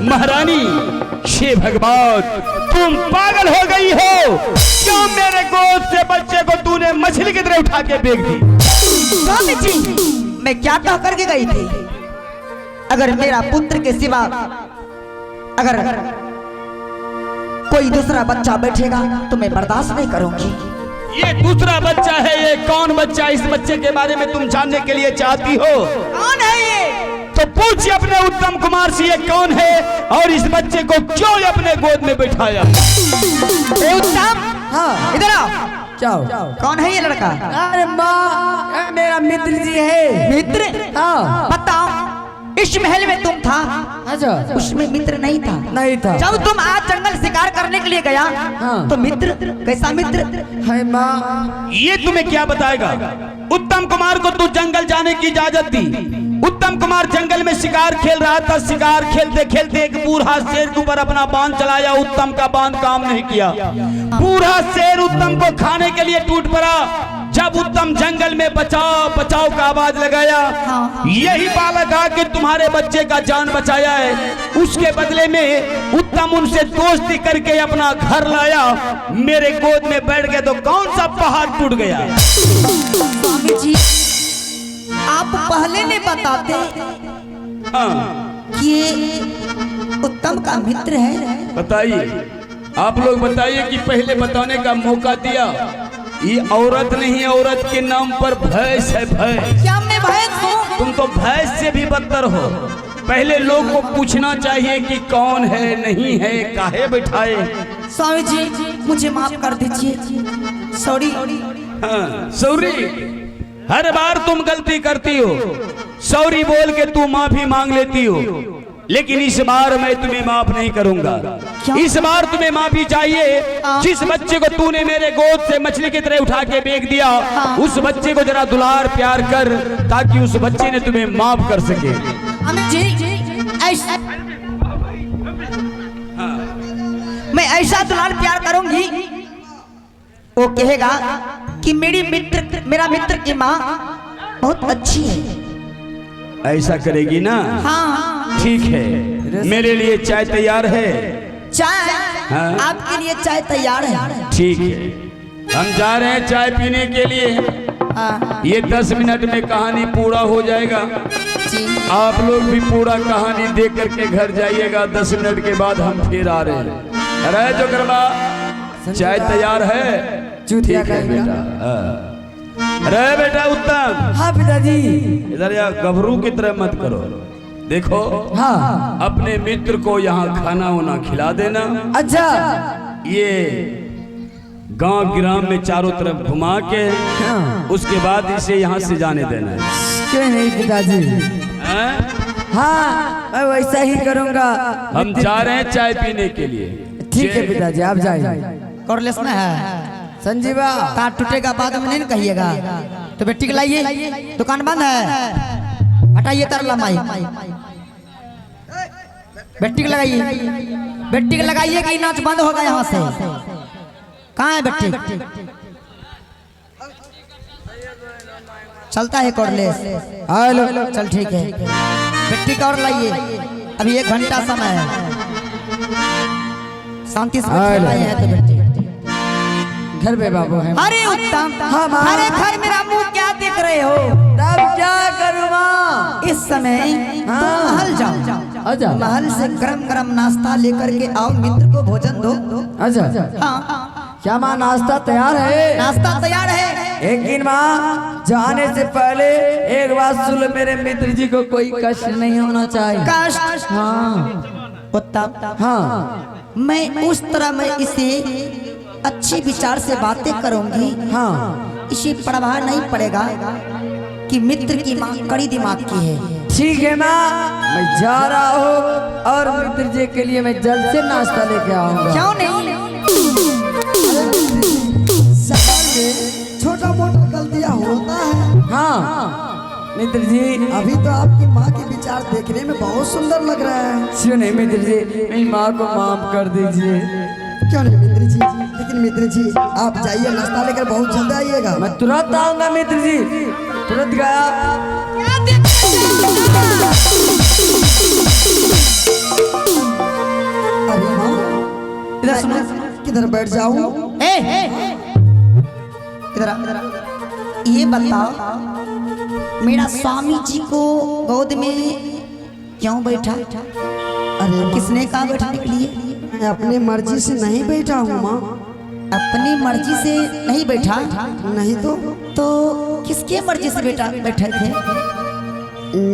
महारानी, हे भगवान, तुम पागल हो गई हो। क्यों मेरे गोद से बच्चे को तूने मछली की तरह उठा के फेंक दी? स्वामी जी, मैं क्या कह करके गई थी? अगर मेरा पुत्र के सिवा अगर कोई दूसरा बच्चा बैठेगा तो मैं बर्दाश्त नहीं करूंगी। ये दूसरा बच्चा है, ये कौन बच्चा? इस बच्चे के बारे में तुम जानने के लिए चाहती हो? कौन है ये? तो पूछिए अपने उत्तम कुमार से ये कौन है और इस बच्चे को क्यों अपने गोद में बिठाया? उत्तम, हाँ इधर आओ। क्या कौन है ये लड़का? अरे माँ, मेरा मित्र जी है। मित्र? हाँ। बताओ, इस महल में तुम था, अच्छा, उसमें मित्र नहीं था? नहीं था। जब तुम आज जंगल शिकार करने के लिए गया, हाँ। तो मित्र कैसा मित्र है माँ? ये तुम्हें क्या बताएगा? उत्तम कुमार को तू जंगल जाने की इजाजत दी। उत्तम कुमार जंगल में शिकार खेल रहा था। शिकार खेलते खेलते एक बूढ़ा शेर के ऊपर अपना बांध चलाया। उत्तम का बांध काम नहीं किया। बूढ़ा शेर उत्तम को खाने के लिए टूट पड़ा। जब उत्तम जंगल में बचाओ बचाओ का आवाज लगाया, यही बालक आके तुम्हारे बच्चे का जान बचाया है। उसके बदले में उत्तम उनसे दोस्ती करके अपना घर लाया। मेरे गोद में बैठ गए तो कौन सा पहाड़ टूट गया? स्वामी जी, आप पहले नहीं बताते कि ये उत्तम का मित्र है? बताइए, आप लोग बताइए कि पहले बताने का मौका दिया। ये औरत नहीं, औरत के नाम पर भैंस है, भैंस। क्या मैं भैंस हूँ? तुम तो भैंस से भी बदतर हो। पहले लोग को पूछना चाहिए कि कौन है, नहीं है, काहे बैठाए। स्वामी जी, मुझे माफ कर दीजिए, सॉरी। हाँ, सॉरी। हर बार तुम गलती करती हो, सॉरी बोल के तू माफी मांग लेती हो, लेकिन इस बार मैं तुम्हें माफ नहीं करूंगा। इस बार तुम्हें माफी चाहिए। जिस बच्चे को तूने मेरे गोद से मछली की तरह उठा के फेंक दिया, उस बच्चे को जरा दुलार प्यार कर, ताकि उस बच्चे ने तुम्हें माफ कर सके। मैं ऐसा दुलार प्यार करूंगी, वो कहेगा कि मेरा मित्र की माँ बहुत अच्छी है। ऐसा करेगी ना? हाँ। ठीक है, मेरे लिए चाय तैयार है। चाय? हाँ? आपके लिए चाय तैयार है। ठीक है, हम जा रहे हैं चाय पीने के लिए। ये 10 मिनट में कहानी पूरा हो जाएगा। आप लोग भी पूरा कहानी देख करके घर जाइएगा। 10 मिनट के बाद हम फिर आ रहे हैं। अरे जो करवा, चाय तैयार है? ठीक है बेटा। अरे बेटा उत्तम। हाँ पिताजी। इधर या गभरू की तरह मत करो। देखो, हाँ, अपने मित्र को यहाँ खाना वाना खिला देना। अच्छा। ये गांव ग्राम में चारों तरफ घुमा के, हाँ, उसके बाद इसे यहाँ से जाने देना है। क्यों नहीं पिताजी? हाँ, मैं वैसा ही करूँगा। हम जा रहे हैं चाय पीने के लिए। ठीक है पिताजी, आप जाइए। कॉर्डलेस में है संजीवा। तार टूटेगा बाद में नहीं कहिएगा। तो बेटी को लाइए, दुकान बंद है। हटाइए तार लंबाई, बेटी को लगाइए, बेटी को लगाइए कि नाच बंद होगा यहाँ से। कहाँ है बेटी? चलता है कॉर्डलेस। हेलो, चल ठीक है, बेटी का और लाइए। अभी 1 घंटा समय है, शांति से लाइए है तो बेटी घर पे बाबू है। अरे उत्तम, अरे घर मेरा मुंह क्या देख रहे हो? तब क्या करूँ माँ? इस समय तुम महल जाओ। अच्छा। महल से गरम गरम नाश्ता लेकर के आओ, मित्र को भोजन दो। अच्छा। हाँ, क्या माँ नाश्ता तैयार है? नाश्ता तैयार है। लेकिन माँ, जाने से पहले एक बात सुन लो, मेरे मित्र जी को कोई कष्ट नहीं होना चाहिए। कष्ट? हाँ। उत्तम, हाँ, मैं उस तरह मैं इसे अच्छी विचार से बातें करूंगी। हाँ, इसे प्रभाव नहीं पड़ेगा कि मित्र की माँ कड़ी दिमाग की है। ठीक है माँ, मैं जा रहा हूँ और मित्र जी के लिए मैं जल्द से नाश्ता लेके आऊंगा। क्यों नहीं? छोटा मोटा गलतियाँ होता है। हाँ मित्र जी, अभी तो आपकी माँ के विचार देखने में बहुत सुंदर लग रहा है। सुनिए मित्र जी, मेरी माँ को माफ कर दीजिए। क्यों नहीं मित्र जी, लेकिन मित्र जी आप जाइए, नाश्ता लेकर बहुत जल्द आइएगा। मैं तुरंत आऊंगा मित्र जी, तुरंत गया। इधर बैठ जाऊं। इधर आ। ये बताओ मेरा स्वामी जी को गोद में क्यों बैठा? अरे माँ, किसने कहा बैठने के लिए? मैं अपनी मर्जी से नहीं बैठा हूँ माँ। अपनी मर्जी से नहीं बैठा? नहीं तो किसके मर्जी से बैठे थे?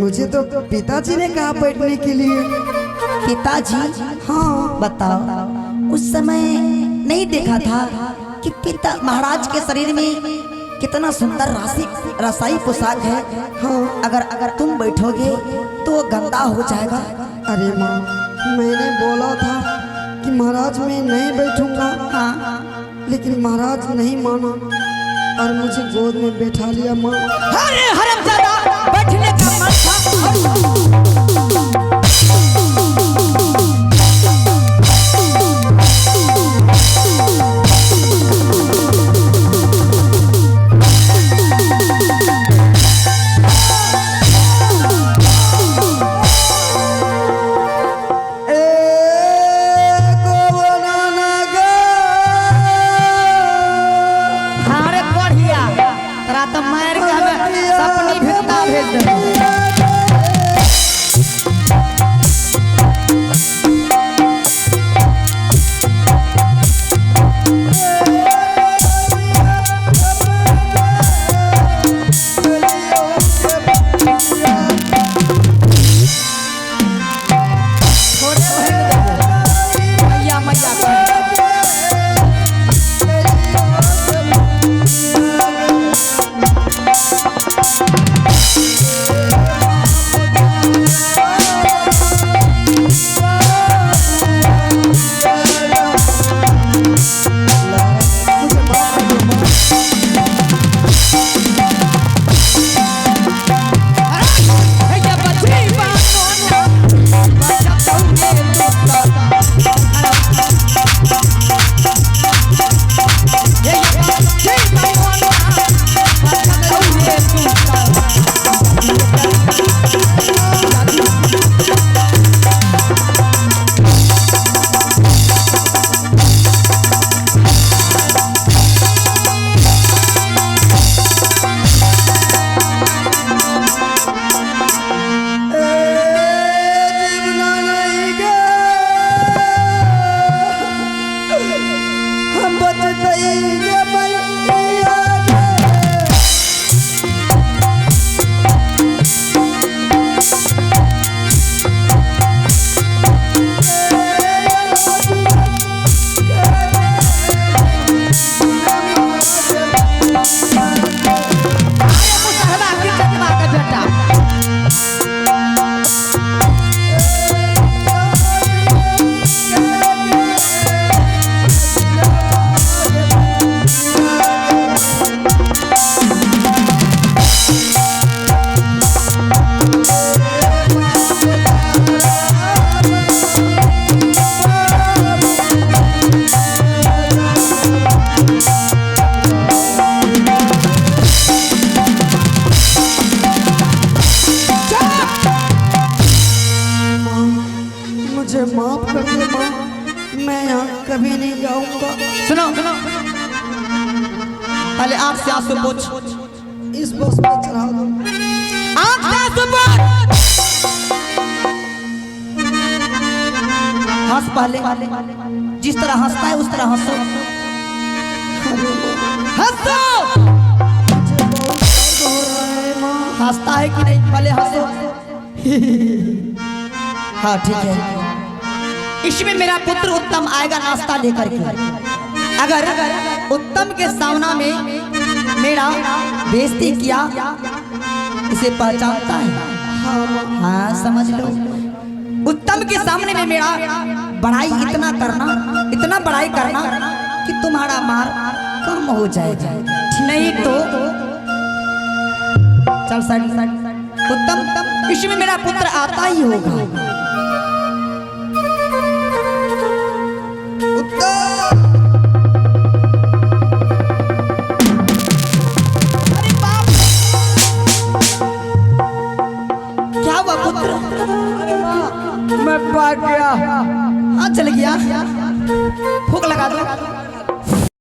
मुझे तो पिताजी ने कहा बैठने के लिए। पिताजी? हाँ। बताओ उस समय नहीं देखा था कि पिता महाराज के शरीर में कितना सुंदर रसाई पोशाक है। हाँ। अगर तुम बैठोगे तो वो गंदा हो जाएगा। अरे माँ, मैंने बोला था कि महाराज मैं नहीं बैठूंगा। हाँ। लेकिन महाराज नहीं माना और मुझे गोद में बैठा लिया माँ। अरे हरामजादा, बैठने का मन था। कभी नहीं जाऊंगा। सुनो पहले आँख से आंसू पोंछ। इस बस पे चढ़ा दो। आँख से आंसू पोंछ। हंस पहले, जिस तरह हंसता है उस तरह हंसो। हंसो। हंसता है कि नहीं पहले हंसो। हाँ ठीक है। इसमें मेरा पुत्र उत्तम आएगा नाश्ता लेकर के। अगर उत्तम के सामना में मेरा बेइज्जती किया, इसे पहचानता है? हाँ समझ लो। उत्तम के सामने में मेरा बड़ाई इतना बड़ाई करना कि तुम्हारा मार कम हो जाएगा, नहीं तो चल साइड। उत्तम इसमें मेरा पुत्र आता ही होगा। मैं भाग गया। हाँ चल गया। फूक लगा दो।